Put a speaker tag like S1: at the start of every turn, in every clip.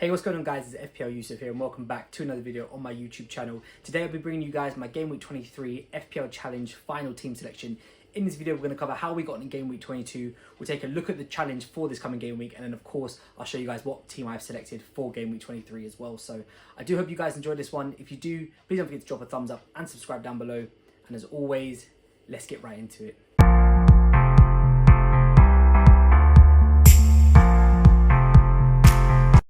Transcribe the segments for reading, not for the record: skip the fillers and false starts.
S1: Hey, what's going on guys, it's FPL Yusuf here and welcome back to another video on my YouTube channel. Today I'll be bringing you guys my Game Week 23 FPL Challenge final team selection. In this video we're going to cover how we got in Game Week 22, we'll take a look at the challenge for this coming game week, and then of course I'll show you guys what team I've selected for Game Week 23 as well. So I do hope you guys enjoyed this one. If you do, please don't forget to drop a thumbs up and subscribe down below. And as always, let's get right into it.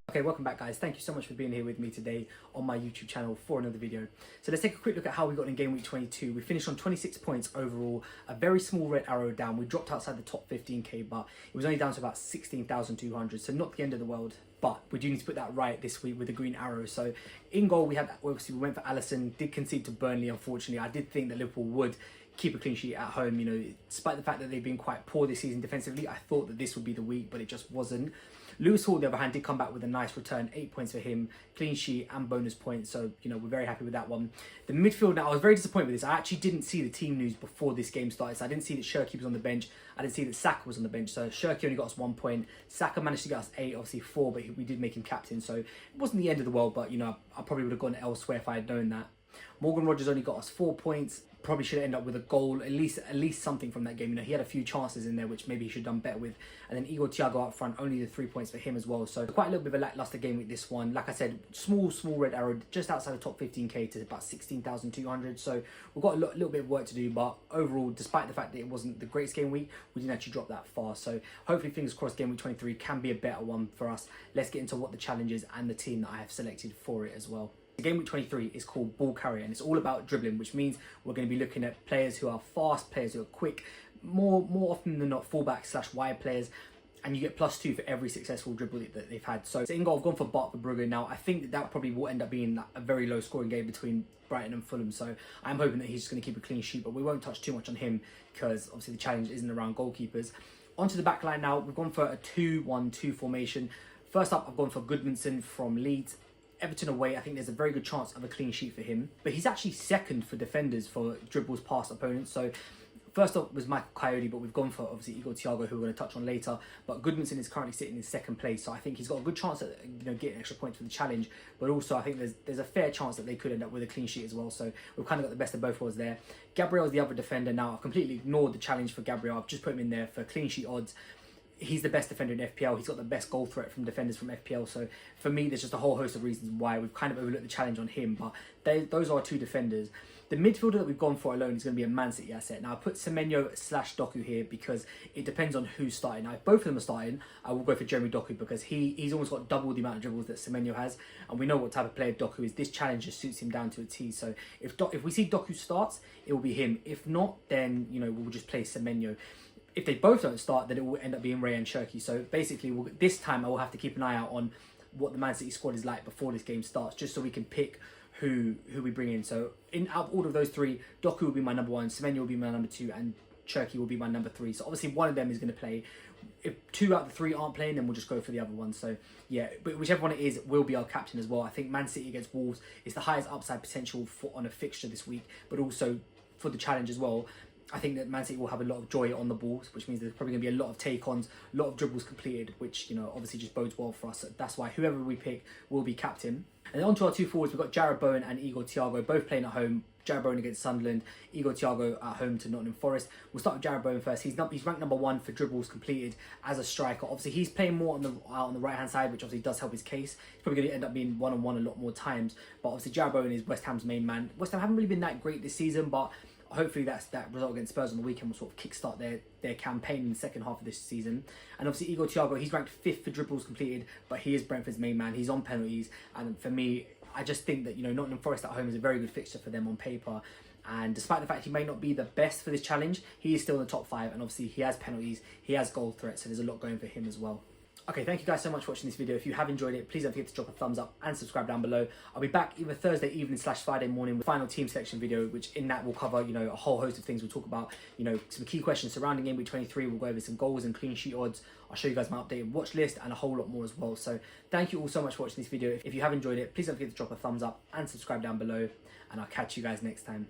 S1: Okay, welcome back guys. Thank you so much for being here with me today on my YouTube channel for another video. So let's take a quick look at how we got in Game Week 22. We finished on 26 points overall, a very small red arrow down. We dropped outside the top 15k, but it was only down to about 16,200, so not the end of the world. But we do need to put that right this week with the green arrow. So in goal, we went for Alisson, did concede to Burnley, unfortunately. I did think that Liverpool would keep a clean sheet at home. You know, despite the fact that they've been quite poor this season defensively, I thought that this would be the week, but it just wasn't. Lewis Hall, on the other hand, did come back with a nice return, 8 points for him, clean sheet and bonus points. So, you know, we're very happy with that one. The midfield, now I was very disappointed with this. I actually didn't see the team news before this game started. So I didn't see that Shirky was on the bench. I didn't see that Saka was on the bench. So Shirky only got us 1 point. Saka managed to get us 8, obviously 4, but we did make him captain. So it wasn't the end of the world, but, you know, I probably would have gone elsewhere if I had known that. Morgan Rogers only got us 4 points. Probably should end up with a goal, at least something from that game. You know, he had a few chances in there which maybe he should have done better with. And then Igor Thiago up front, only the 3 points for him as well. So quite a little bit of a lackluster game with this one. Like I said, small red arrow just outside the top 15k to about 16,200. So we've got a little bit of work to do, but overall, despite the fact that it wasn't the greatest game week, we didn't actually drop that far. So hopefully, fingers crossed, Game Week 23 can be a better one for us. Let's get into what the challenge is and the team that I have selected for it as well. Game Week 23 is called Ball Carrier, and it's all about dribbling, which means we're going to be looking at players who are fast, players who are quick, more often than not fullback / wide players, and you get +2 for every successful dribble that they've had. So in goal, I've gone for Bart Verbrugge. Now, I think that probably will end up being a very low scoring game between Brighton and Fulham, so I'm hoping that he's just going to keep a clean sheet, but we won't touch too much on him because obviously the challenge isn't around goalkeepers. Onto the back line now, we've gone for a 2-1-2 formation. First up, I've gone for Goodmanson from Leeds. Everton away, I think there's a very good chance of a clean sheet for him. But he's actually second for defenders for dribbles past opponents. So first up was Michael Coyote, but we've gone for obviously Igor Thiago, who we're going to touch on later. But Goodmanson is currently sitting in second place, so I think he's got a good chance at, you know, getting extra points for the challenge. But also I think there's a fair chance that they could end up with a clean sheet as well. So we've kind of got the best of both worlds there. Gabriel's the other defender. Now I've completely ignored the challenge for Gabriel. I've just put him in there for clean sheet odds. He's the best defender in FPL. He's got the best goal threat from defenders from FPL. So for me, there's just a whole host of reasons why we've kind of overlooked the challenge on him. But those are two defenders. The midfielder that we've gone for alone is going to be a Man City asset. Now, I put Semenyo / Doku here because it depends on who's starting. Now, if both of them are starting, I will go for Jeremy Doku because he's almost got double the amount of dribbles that Semenyo has. And we know what type of player Doku is. This challenge just suits him down to a T. So if we see Doku starts, it will be him. If not, then, you know, we'll just play Semenyo. If they both don't start, then it will end up being Ray and Shirky. So basically, this time I will have to keep an eye out on what the Man City squad is like before this game starts, just so we can pick who we bring in. So out of all of those three, Doku will be my number 1, Semenyo will be my number 2, and Shirky will be my number 3. So obviously one of them is going to play. If 2 out of the 3 aren't playing, then we'll just go for the other one. So yeah, but whichever one it is will be our captain as well. I think Man City against Wolves is the highest upside potential on a fixture this week, but also for the challenge as well. I think that Man City will have a lot of joy on the balls, which means there's probably going to be a lot of take-ons, a lot of dribbles completed, which, you know, obviously just bodes well for us. So that's why whoever we pick will be captain. And then onto our 2 forwards, we've got Jarrod Bowen and Igor Thiago, both playing at home. Jarrod Bowen against Sunderland, Igor Thiago at home to Nottingham Forest. We'll start with Jarrod Bowen first. He's ranked number 1 for dribbles completed as a striker. Obviously, he's playing more on the right-hand side, which obviously does help his case. He's probably going to end up being one-on-one a lot more times. But obviously, Jarrod Bowen is West Ham's main man. West Ham haven't really been that great this season, but hopefully that result against Spurs on the weekend will sort of kickstart their campaign in the second half of this season. And obviously Igor Thiago, he's ranked 5th for dribbles completed, but he is Brentford's main man. He's on penalties, and for me, I just think that, you know, Nottingham Forest at home is a very good fixture for them on paper. And despite the fact he may not be the best for this challenge, he is still in the top 5, and obviously he has penalties, he has goal threats, so there's a lot going for him as well. Okay, thank you guys so much for watching this video. If you have enjoyed it, please don't forget to drop a thumbs up and subscribe down below. I'll be back either Thursday evening / Friday morning with the final team selection video, which in that will cover, you know, a whole host of things. We'll talk about, you know, some key questions surrounding Game Week 23. We'll go over some goals and clean sheet odds. I'll show you guys my updated watch list and a whole lot more as well. So thank you all so much for watching this video. If you have enjoyed it, please don't forget to drop a thumbs up and subscribe down below, and I'll catch you guys next time.